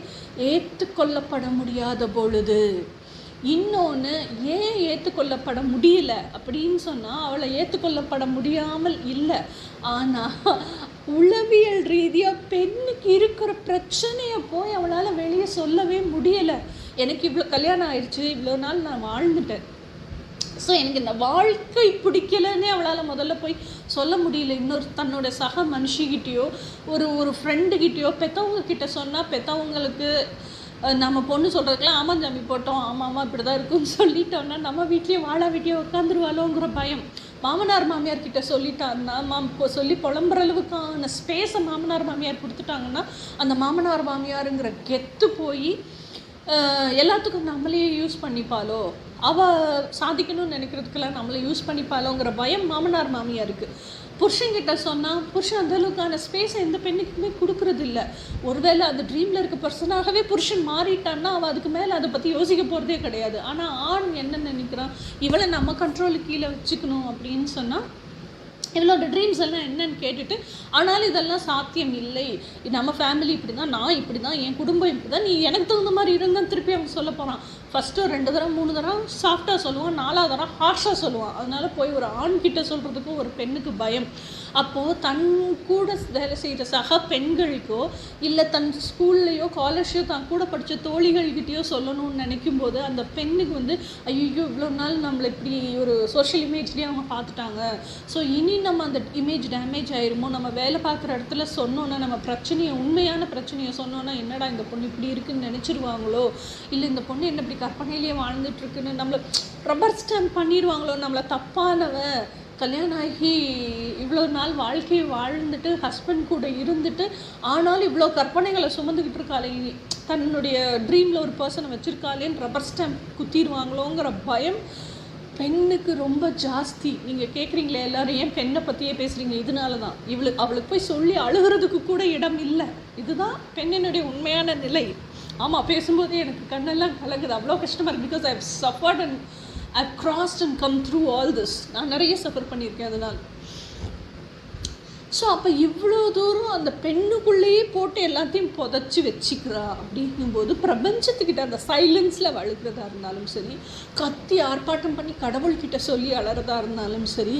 ஏற்றுக்கொள்ளப்பட முடியாத பொழுது. இன்னொன்று, ஏன் ஏற்றுக்கொள்ளப்பட முடியல அப்படின்னு சொன்னால், அவளை ஏற்றுக்கொள்ளப்பட முடியாமல் இல்லை, ஆனால் உளவியல் ரீதியாக பெண்ணுக்கு இருக்கிற பிரச்சனையை போய் அவளால் வெளியே சொல்லவே முடியலை. எனக்கு இவ்வளோ கல்யாணம் ஆயிடுச்சு, இவ்வளோ நாள் நான் வாழ்ந்துட்டேன், ஸோ எனக்கு இந்த வாழ்க்கை பிடிக்கலன்னே அவளால் முதல்ல போய் சொல்ல முடியல. இன்னொரு தன்னோட சக மனுஷிக்கிட்டேயோ ஒரு ஃப்ரெண்டுக்கிட்டேயோ பெற்றவங்கக்கிட்ட சொன்னால், பெற்றவங்களுக்கு நம்ம பொண்ணு சொல்கிறதுக்கெலாம் ஆமாஞ்சாமி போட்டோம், ஆமாம் இப்படி தான் இருக்குன்னு சொல்லிட்டோன்னா நம்ம வீட்லேயே வாழா வீட்டையே உட்காந்துருவாளோங்கிற பயம். மாமனார் மாமியார்கிட்ட சொல்லிட்டாருன்னா, சொல்லி புலம்புற அளவுக்கான ஸ்பேஸை மாமனார் மாமியார் கொடுத்துட்டாங்கன்னா, அந்த மாமனார் மாமியாருங்கிற கெத்து போய் எல்லாத்துக்கும் நம்மளையே யூஸ் பண்ணிப்பாளோ, அவள் சாதிக்கணும்னு நினைக்கிறதுக்கெல்லாம் நம்மளை யூஸ் பண்ணிப்பாளோங்கிற பயம் மாமனார் மாமியாருக்கு. புருஷன்கிட்ட சொன்னால், புருஷன் அந்தளவுக்கான ஸ்பேஸை எந்த பெண்ணுக்குமே கொடுக்குறது இல்லை. ஒருவேளை அந்த ட்ரீமில் இருக்க பர்சனாகவே புருஷன் மாறிட்டான்னா அவள் அதுக்கு மேலே அதை பற்றி யோசிக்க போகிறதே கிடையாது. ஆனால் ஆண் என்ன நினைக்கிறான்? இவளை நம்ம கண்ட்ரோலுக்கு கீழே வச்சுக்கணும் அப்படின்னு சொன்னால், இவளோட ட்ரீம்ஸ் எல்லாம் என்னன்னு கேட்டுட்டு, ஆனாலும் இதெல்லாம் சாத்தியம் இல்லை, நம்ம ஃபேமிலி இப்படி தான், நான் இப்படி தான், என் குடும்பம் இப்படி தான், நீ எனக்கு தகுந்த மாதிரி இருந்தால் திருப்பி அவங்க சொல்ல போகிறான். ஃபஸ்ட்டு 2 தடவை 3 தடவை சாஃப்டாக சொல்லுவான், 4வது தடவை ஹார்ஷாக சொல்லுவான். அதனால் போய் ஒரு ஆண்கிட்ட சொல்கிறதுக்கும் ஒரு பெண்ணுக்கு பயம். அப்போது தன் கூட வேலை செய்கிற சக பெண்களுக்கோ இல்லை தன் ஸ்கூல்லையோ காலேஜோ தான் கூட படித்த தோழிகள்கிட்டையோ சொல்லணும்னு நினைக்கும்போது அந்த பெண்ணுக்கு ஐயோ இவ்வளோ நாள் நம்மளை இப்படி ஒரு சோஷியல் இமேஜ்லேயே அவங்க பார்த்துட்டாங்க, ஸோ இனி நம்ம அந்த இமேஜ் டேமேஜ் ஆயிருமோ, நம்ம வேலை பார்க்குற இடத்துல சொன்னோன்னா, நம்ம உண்மையான பிரச்சனையை சொன்னோன்னா, என்னடா இந்த பொண்ணு இப்படி இருக்குன்னு நினச்சிருவாங்களோ, இல்லை இந்த பொண்ணு என்ன இப்படி கற்பனையிலேயே வாழ்ந்துட்டுருக்குன்னு நம்மளை ரப்பர் ஸ்டாம்ப் பண்ணிடுவாங்களோ, நம்மளை தப்பானவன் கல்யாணம் ஆகி இவ்வளோ நாள் வாழ்க்கையை வாழ்ந்துட்டு ஹஸ்பண்ட் கூட இருந்துட்டு ஆனாலும் இவ்வளோ கற்பனைகளை சுமந்துக்கிட்டு இருக்காளே, தன்னுடைய ட்ரீமில் ஒரு பர்சனை வச்சுருக்காளேன்னு ரப்பர் ஸ்டாம்ப் குத்திடுவாங்களோங்கிற பயம் பெண்ணுக்கு ரொம்ப ஜாஸ்தி. நீங்கள் கேட்குறீங்களே எல்லோரும் ஏன் பெண்ணை பற்றியே பேசுகிறீங்க, இதனால தான். அவளுக்கு போய் சொல்லி அழுகிறதுக்கு கூட இடம் இல்லை. இதுதான் பெண்ணினுடைய உண்மையான நிலை. ஆமாம், பேசும்போதே எனக்கு கண்ணெல்லாம் கலங்குது, அவ்வளோ கஷ்டமாக இருக்குது. Because I've suffered and I've crossed and come through all this. நான் நிறைய சஃபர் பண்ணியிருக்கேன் அதனால். ஸோ அப்போ இவ்வளோ தூரம் அந்த பெண்ணுக்குள்ளேயே போட்டு எல்லாத்தையும் புதைச்சி வச்சுக்கிறா அப்படிங்கும்போது பிரபஞ்சத்துக்கிட்ட அந்த சைலன்ஸில் வழுக்கிறதா இருந்தாலும் சரி, கத்தி ஆர்ப்பாட்டம் பண்ணி கடவுள்கிட்ட சொல்லி அலறதா இருந்தாலும் சரி,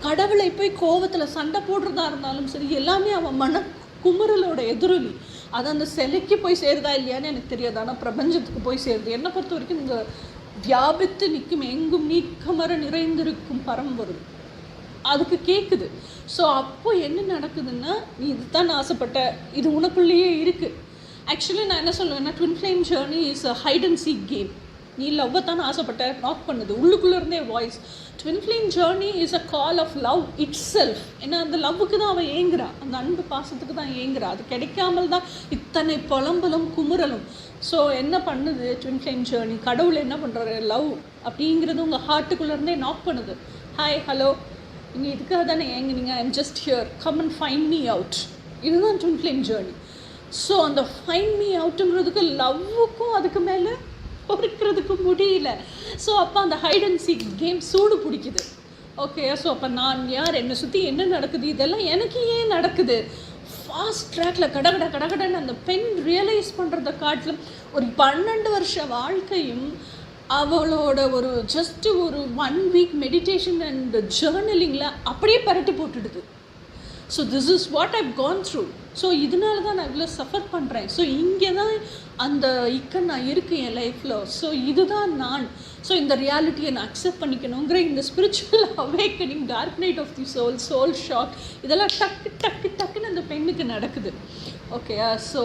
கடவுளை போய் கோவத்தில் சண்டை போடுறதா இருந்தாலும் சரி, எல்லாமே அவன் மன குமுறலோட எதிரொலி. அது அந்த சிலைக்கு போய் சேருதா இல்லையான்னு எனக்கு தெரியாது, ஆனால் பிரபஞ்சத்துக்கு போய் சேருது. என்னை பொறுத்த வரைக்கும் இந்த வியாபித்து நிற்கும் எங்கும் நீக்கமர நிறைந்திருக்கும் பரம் வருது, அதுக்கு கேட்குது. ஸோ அப்போ என்ன நடக்குதுன்னா, நீ இதுதான் ஆசைப்பட்ட, இது உனக்குள்ளேயே இருக்குது. ஆக்சுவலி நான் என்ன சொல்லுவேன்னா, twin flame journey is a hide and seek game. நீ லவ்வை தானே ஆசைப்பட்ட, நாக் பண்ணுது உள்ளுக்குள்ளே இருந்தே voice. Twin flame journey is a call of love itself. ஏன்னா அந்த லவ்வுக்கு தான் அவன் ஏங்குறா, அந்த அன்பு பாசத்துக்கு தான் ஏங்குறா. அது கிடைக்காமல் தான் இத்தனை புலம்பலும் குமுறலும். ஸோ என்ன பண்ணுது ட்வின் ஃப்ளேம் ஜேர்னி? கடவுள் என்ன பண்ணுறாரு? லவ் அப்படிங்கிறது உங்கள் ஹார்ட்டுக்குள்ளேருந்தே நாக் பண்ணுது. ஹாய், ஹலோ, நீங்கள் இதுக்காக தானே ஏங்குனீங்க, I am just here, come and find me out. இதுதான் ட்வின் ஃப்ளேம் ஜேர்னி. ஸோ அந்த ஃபைண்ட் மீ அவுட்டுங்கிறதுக்கு லவ்வுக்கும் அதுக்கு மேலே பொறுக்கிறதுக்கு முடியல. ஸோ அப்போ அந்த ஹைட் அண்ட் சீக் கேம் சூடு பிடிக்குது. ஓகே, ஸோ அப்போ நான் யார், என்னை சுற்றி என்ன நடக்குது, இதெல்லாம் எனக்கு ஏன் நடக்குது? ஃபாஸ்ட் ட்ராக்கில் கடகடன்னு அந்த பெண் ரியலைஸ் பண்ணுறத காட்டிலும் ஒரு 12 வருஷ வாழ்க்கையும் அவளோட ஒரு ஜஸ்ட்டு ஒரு 1 வீக் மெடிடேஷன் அண்ட் ஜேர்னலிங்கில் அப்படியே பரட்டி போட்டுடுது. So this is what I've gone through. So இதனால தான் நான் இவ்வளோ சஃபர் பண்ணுறேன். ஸோ இங்கே தான் அந்த நான் இருக்கேன் என் லைஃப்பில். ஸோ இதுதான் நான். ஸோ இந்த ரியாலிட்டியை நான் அக்செப்ட் பண்ணிக்கணுங்கிற இந்த spiritual awakening, dark night of the soul shock, இதெல்லாம் டக்குன்னு அந்த பெண்ணுக்கு நடக்குது. ஓகேயா? ஸோ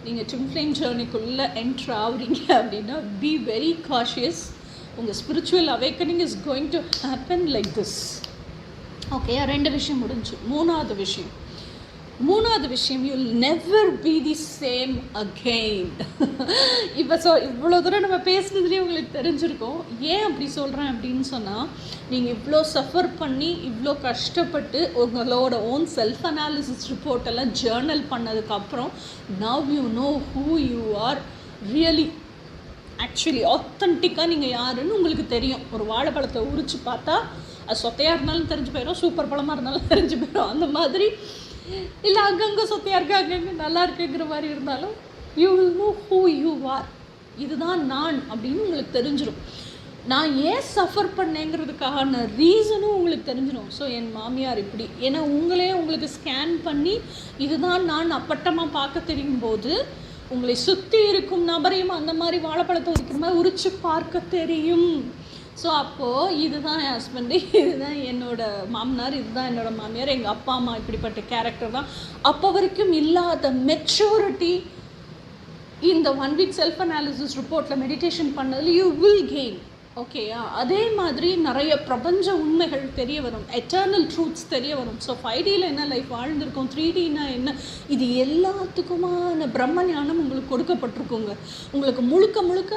நீங்கள் ட்வின் ஃப்ளேம் ஜேர்னிக்குள்ளே என்ட்ரு ஆகுறீங்க அப்படின்னா பி வெரி காஷியஸ். உங்கள் spiritual awakening is going to happen like this. Okay, 2 விஷயம் முடிஞ்சு. மூணாவது விஷயம், you will never be the same again. இப்போ இவ்வளோ தூரம் நம்ம பேசுனதுலேயே உங்களுக்கு தெரிஞ்சிருக்கோம். ஏன் அப்படி சொல்கிறேன் அப்படின்னு சொன்னால், நீங்கள் இவ்வளோ சஃபர் பண்ணி இவ்வளோ கஷ்டப்பட்டு உங்களோட ஓன் செல்ஃப் அனாலிசிஸ் ரிப்போர்ட் எல்லாம் ஜேர்னல் பண்ணதுக்கப்புறம் now you know who you are really. Actually ஆத்தென்டிக்காக நீங்கள் யாருன்னு உங்களுக்கு தெரியும். ஒரு வாழைப்பழத்தை உரித்து பார்த்தா அது சொத்தையாக இருந்தாலும் தெரிஞ்சு போயிடும், சூப்பர் பழமாக இருந்தாலும் தெரிஞ்சு போயிடும். அந்த மாதிரி இல்லை, அங்கங்கே சொத்தையாக இருக்குது, அங்கங்கே நல்லா இருக்குங்கிற மாதிரி இருந்தாலும் you will know who you R. இதுதான் நான் அப்படின்னு உங்களுக்கு தெரிஞ்சிடும். நான் ஏன் சஃபர் பண்ணேங்கிறதுக்கான ரீசனும் உங்களுக்கு தெரிஞ்சிடும். ஸோ என் மாமியார் இப்படி, ஏன்னா உங்களுக்கு ஸ்கேன் பண்ணி இதுதான் நான் அப்பட்டமாக பார்க்க தெரியும் போது உங்களை சுற்றி இருக்கும் நபரையும் அந்த மாதிரி வாழைப்பழத்தை உரிக்கிற மாதிரி உரித்து பார்க்க தெரியும். ஸோ அப்போது இதுதான் என் ஹஸ்பண்டு, இதுதான் என்னோடய மாமனார், இதுதான் என்னோடய மாமியார், எங்கள் அப்பா அம்மா இப்படிப்பட்ட கேரக்டர் தான். அப்போ வரைக்கும் இல்லாத மெச்சூரிட்டி இந்த 1 வீக் செல்ஃப் அனாலிசிஸ் ரிப்போர்ட்டில் மெடிடேஷன் பண்ணதில் யூ வில் கெயின். ஓகேயா? அதே மாதிரி நிறைய பிரபஞ்ச உண்மைகள் தெரிய வரும், எட்டர்னல் ட்ரூத்ஸ் தெரிய வரும். ஸோ 5Dயில் என்ன லைஃப் வாழ்ந்திருக்கோம், 3Dனா என்ன, இது எல்லாத்துக்குமான பிரம்ம ஞானம் உங்களுக்கு கொடுக்கப்பட்டிருக்குங்க. உங்களுக்கு முழுக்க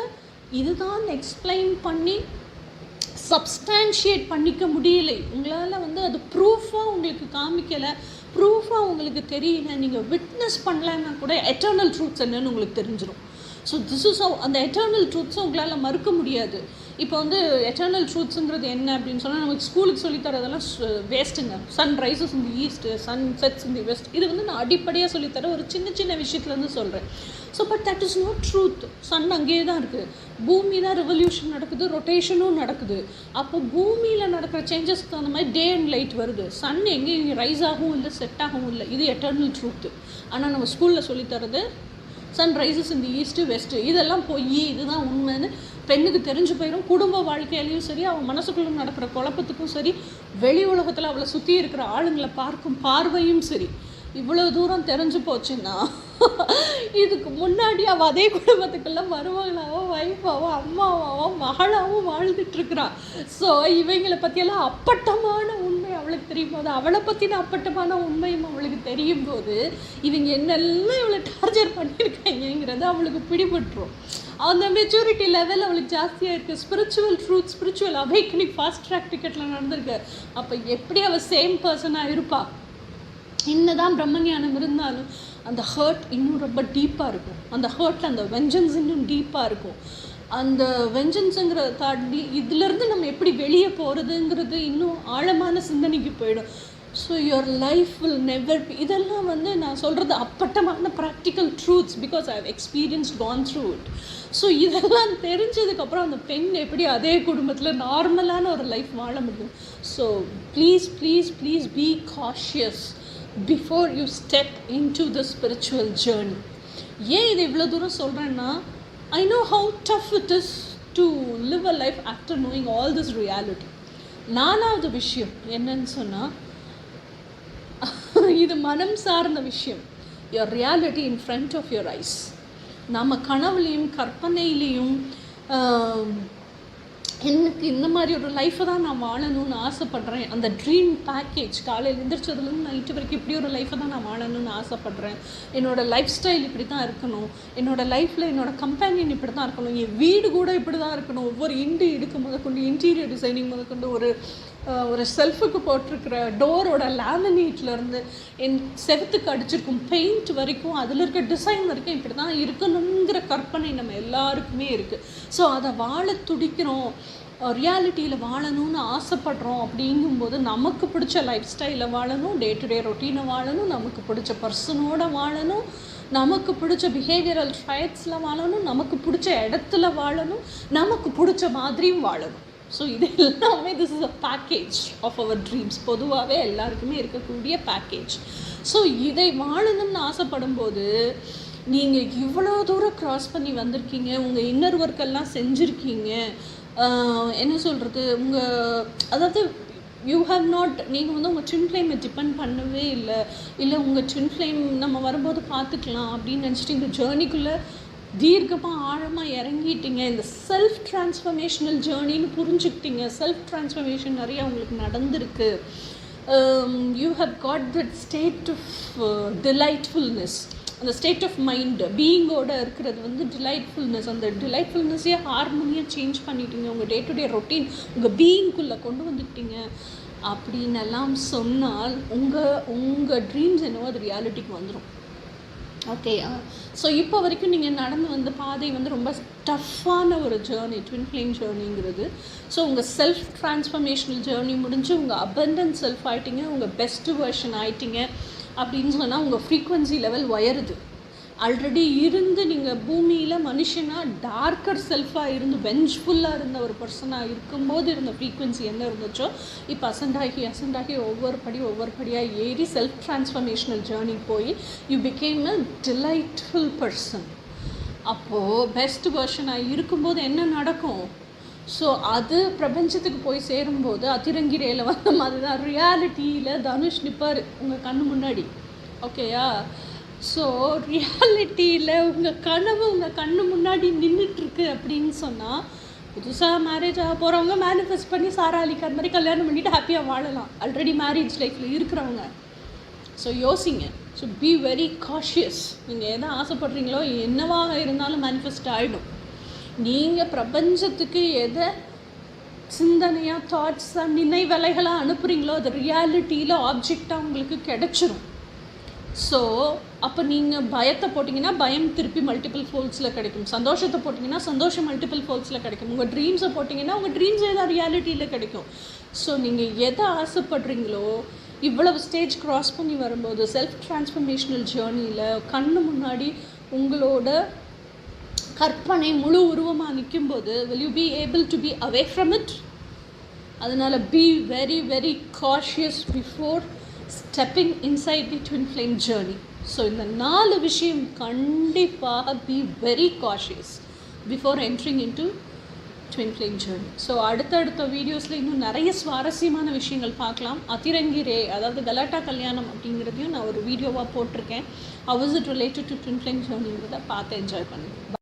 இதுதான் எக்ஸ்பிளைன் பண்ணி சப்ஸ்டான்ஷியேட் பண்ணிக்க முடியலை. உங்களால் அது ப்ரூஃபாக உங்களுக்கு காமிக்கலை, ப்ரூஃபாக உங்களுக்கு தெரியல, நீங்கள் விட்னஸ் பண்ணலன்னா கூட எட்டர்னல் ட்ரூத்ஸ் என்னன்னு உங்களுக்கு தெரிஞ்சிடும். ஸோ திஸ் இஸ் அந்த எட்டர்னல் ட்ரூத்ஸும் உங்களால் மறுக்க முடியாது. இப்போ எட்டர்னல் ட்ரூத்ஸுங்கிறது என்ன அப்படின்னு சொன்னால், நமக்கு ஸ்கூலுக்கு சொல்லித்தரதெல்லாம் வேஸ்ட்டுங்க. Sun rises in the east, sun sets in the west. இது நான் அடிப்படையாக சொல்லித்தர ஒரு சின்ன விஷயத்துலேருந்து சொல்கிறேன். So but that is not truth. Sun அங்கேயே தான் இருக்குது, பூமி தான் ரெவல்யூஷன் நடக்குது, ரொட்டேஷனும் நடக்குது. அப்போ பூமியில் நடக்கிற சேஞ்சஸ்க்கு அந்த மாதிரி டே அண்ட் லைட் வருது. சன் எங்கேயும் ரைஸ் ஆகவும் இல்லை, செட் ஆகவும் இல்லை. இது எட்டர்னல் ட்ரூத்து. ஆனால் நம்ம ஸ்கூலில் சொல்லித்தரது sun rises in the east west, இதெல்லாம் போய் இதுதான் உண்மைன்னு பெண்ணுக்கு தெரிஞ்சு போயிடும். குடும்ப வாழ்க்கையிலையும் சரி, அவன் மனசுக்குள்ளே நடக்கிற குழப்பத்துக்கும் சரி, வெளி உலகத்தில் அவளை சுற்றி இருக்கிற ஆளுங்களை பார்க்கும் பார்வையும் சரி, இவ்வளோ தூரம் தெரிஞ்சு போச்சுன்னா இதுக்கு முன்னாடி அவள் அதே குடும்பத்துக்கெல்லாம் மருமகளாகவும் வைஃபாகவும் அம்மாவாகவும் மகளாகவும் வாழ்ந்துட்டுருக்குறான். ஸோ இவங்களை பற்றியெல்லாம் அப்பட்டமான உண்மை அவளுக்கு தெரியும் போது, அவளை பற்றின அப்பட்டமான உண்மையும் அவளுக்கு தெரியும் போது, இவங்க என்னெல்லாம் இவளை டார்ச்சர் பண்ணியிருக்காங்கிறது அவளுக்கு பிடிபட்டுரும். அந்த மெச்சூரிட்டி லெவல் அவளுக்கு ஜாஸ்தியாக இருக்குது. Spiritual truth, spiritual awakening fast track டிக்கெட்டில் நடந்திருக்கு. அப்போ எப்படி அவள் சேம் பர்சனாக இருப்பாள்? இன்னதான் பிரம்மஞானம் இருந்தாலும் அந்த ஹர்ட் இன்னும் ரொம்ப டீப்பாக இருக்கும். அந்த ஹர்ட்டில் அந்த வெஞ்சன்ஸ் இன்னும் டீப்பாக இருக்கும். அந்த வெஞ்சன்ஸுங்கிற தாண்டி இதிலேருந்து நம்ம எப்படி வெளியே போகிறதுங்கிறது இன்னும் ஆழமான சிந்தனைக்கு போயிடும். So your life will never be, இதெல்லாம் நான் சொல்கிறது அப்பட்டமான practical truths, because I have experienced gone through it. So இதெல்லாம் தெரிஞ்சதுக்கப்புறம் அந்த பெண் எப்படி அதே குடும்பத்தில் நார்மலான ஒரு லைஃப் வாழ முடியும். So please please please be cautious before you step into the spiritual journey. ஏன் இது இவ்வளோ தூரம் சொல்கிறேன்னா, I know how tough it is to live a life after knowing all this reality. நாலாவது விஷயம் என்னன்னு சொன்னால், இது மனம் சார்ந்த விஷயம். your reality in front of your eyes. நம்ம கனவுலையும் கற்பனையிலையும் எனக்கு இந்த மாதிரி ஒரு லைஃப்பை தான் நான் வாழணும்னு ஆசைப்பட்றேன், அந்த ட்ரீம் பேக்கேஜ், காலையில் எழுந்திரிச்சதுலேருந்து நைட்டு வரைக்கும் இப்படி ஒரு லைஃப்பை தான் நான் வாழணும்னு ஆசைப்பட்றேன், என்னோடய லைஃப் ஸ்டைல் இப்படி தான் இருக்கணும், என்னோடய லைஃப்பில் என்னோடய கம்பேனியன் இப்படி தான் இருக்கணும், என் வீடு கூட இப்படி தான் இருக்கணும், ஒவ்வொரு எடுக்கும் முதற்கொண்டு இன்டீரியர் டிசைனிங் முதற்கொண்டு ஒரு செல்ஃபுக்கு போட்டிருக்கிற டோரோட லேமினேட்லேருந்து என் செவத்துக்கு அடிச்சிருக்கும் பெயிண்ட் வரைக்கும், அதில் இருக்க டிசைன் வரைக்கும் இப்படி தான் இருக்கணுங்கிற கற்பனை நம்ம எல்லாருக்குமே இருக்குது. ஸோ அதை வாழ துடிக்கிறோம், ரியாலிட்டியில் வாழணும்னு ஆசைப்படுறோம். அப்படிங்கும்போது நமக்கு பிடிச்ச லைஃப் ஸ்டைலில் வாழணும், டே டு டே ரொட்டீனை வாழணும், நமக்கு பிடிச்ச பர்சனோட வாழணும், நமக்கு பிடிச்ச பிஹேவியரல் ட்ரைட்ஸில் வாழணும், நமக்கு பிடிச்ச இடத்துல வாழணும், நமக்கு பிடிச்ச மாதிரியும் வாழணும். ஸோ இது எல்லாமே this is a package of our dreams. பொதுவாகவே எல்லாருக்குமே இருக்கக்கூடிய பேக்கேஜ். ஸோ இதை வாழணும்னு ஆசைப்படும் போது நீங்கள் இவ்வளோ தூரம் க்ராஸ் பண்ணி வந்திருக்கீங்க, உங்கள் இன்னர் ஒர்க்கெல்லாம் செஞ்சுருக்கீங்க, என்ன சொல்கிறது, அதாவது யூ ஹாவ் நாட், நீங்கள் உங்கள் ட்வின் ஃப்ளேமை டிபெண்ட் பண்ணவே இல்லை உங்கள் ட்வின் ஃப்ளேம் நம்ம வரும்போது பார்த்துக்கலாம் அப்படின்னு நினச்சிட்டு இந்த ஜேர்னிக்குள்ளே தீர்க்கமாக ஆழமாக இறங்கிட்டீங்க. இந்த செல்ஃப் ட்ரான்ஸ்ஃபர்மேஷனல் ஜேர்னின்னு புரிஞ்சுக்கிட்டீங்க. செல்ஃப் ட்ரான்ஸ்ஃபர்மேஷன் நிறையா உங்களுக்கு நடந்திருக்கு. You have got that state of delightfulness, அந்த ஸ்டேட் ஆஃப் மைண்டு பீயிங்கோடு இருக்கிறது டிலைட்ஃபுல்னஸ். அந்த டிலைட்ஃபுல்னஸையே ஹார்மோனியாக சேஞ்ச் பண்ணிட்டீங்க, உங்கள் டே டு டே ரொட்டீன் உங்கள் பீயிங்குள்ளே கொண்டு வந்துக்கிட்டீங்க அப்படின்னெல்லாம் சொன்னால் உங்கள் ட்ரீம்ஸ் என்னவோ அது ரியாலிட்டிக்கு வந்துடும். ஓகேயா? ஸோ இப்போ வரைக்கும் நீங்கள் நடந்து வந்த பாதை ரொம்ப டஃப்பான ஒரு ஜேர்னி, ட்வின் ஃப்ளேம் ஜேர்னிங்கிறது. ஸோ உங்கள் செல்ஃப் ட்ரான்ஸ்ஃபர்மேஷனல் ஜேர்னி முடிஞ்சு உங்கள் அபண்டன்ட் செல்ஃப் ஆகிட்டீங்க, உங்கள் பெஸ்ட்டு வெர்ஷன் ஆகிட்டீங்க அப்படின்னு சொன்னால் உங்கள் ஃப்ரீக்வன்சி லெவல் உயருது. ஆல்ரெடி இருந்து நீங்கள் பூமியில் மனுஷனாக டார்க்கர் செல்ஃபாக இருந்து வெஞ்ச்ஃபுல்லாக இருந்த ஒரு பர்சனாக இருக்கும்போது இருந்த ஃப்ரீக்வன்சி என்ன இருந்துச்சோ இப்போ அசண்டாகி ஒவ்வொரு படியாக ஏறி செல்ஃப் ட்ரான்ஸ்ஃபர்மேஷனல் ஜேர்னி போய் you became a delightful person. அப்போது பெஸ்ட் வெர்ஷனாக இருக்கும்போது என்ன நடக்கும்? ஸோ அது பிரபஞ்சத்துக்கு போய் சேரும்போது அதிரங்கிரேயில் வந்த மாதிரி தான் ரியாலிட்டியில் தனுஷ் நிற்பார் உங்கள் கண்ணு முன்னாடி. ஓகேயா? ஸோ ரியாலிட்டியில் உங்கள் கனவு உங்கள் கண்ணு முன்னாடி நின்றுட்டுருக்கு அப்படின்னு சொன்னால், புதுசாக மேரேஜ் ஆக போகிறவங்க மேனிஃபெஸ்ட் பண்ணி சாரா அலிகான் மாதிரி கல்யாணம் பண்ணிவிட்டு ஹாப்பியாக வாழலாம், ஆல்ரெடி மேரேஜ் லைஃப்பில் இருக்கிறவங்க. ஸோ யோசிங்க. So be very cautious. நீங்கள் எதை ஆசைப்படுறீங்களோ என்னவாக இருந்தாலும் மேனிஃபெஸ்ட் ஆகிடும். நீங்கள் பிரபஞ்சத்துக்கு எதை சிந்தனையாக தாட்ஸாக நினைவலைகளாக அனுப்புகிறீங்களோ அது ரியாலிட்டியில் ஆப்ஜெக்டாக உங்களுக்கு கிடைச்சிரும். ஸோ அப்போ நீங்கள் பயத்தை போட்டிங்கன்னா பயம் திருப்பி மல்டிபிள் ஃபோல்ஸில் கிடைக்கும், சந்தோஷத்தை போட்டிங்கன்னா சந்தோஷம் மல்டிபிள் ஃபோல்ஸில் கிடைக்கும், உங்கள் ட்ரீம்ஸை போட்டிங்கன்னா உங்கள் ட்ரீம்ஸ் ஏதாவது ரியாலிட்டியில் கிடைக்கும். ஸோ நீங்கள் எதை ஆசைப்படுறீங்களோ இவ்வளவு ஸ்டேஜ் க்ராஸ் பண்ணி வரும்போது செல்ஃப் ட்ரான்ஸ்ஃபர்மேஷனல் ஜேர்னியில் கண்ணு முன்னாடி உங்களோட கற்பனை முழு உருவமாக நிற்கும்போது will you be able to be away from it? அதனால் be very very cautious before stepping inside the twin flame journey. So இந்த 4 விஷயம் கண்டிப்பாக be very cautious before entering into twin flame journey. So அடுத்தடுத்த வீடியோஸில் இன்னும் நிறைய சுவாரஸ்யமான விஷயங்கள் பார்க்கலாம். அதிரங்கிரே அதாவது கலாட்டா கல்யாணம் அப்படிங்கிறதையும் நான் ஒரு வீடியோவாக போட்டிருக்கேன். How is it related to twin flame journey? பார்த்து என்ஜாய் பண்ணுங்கள்.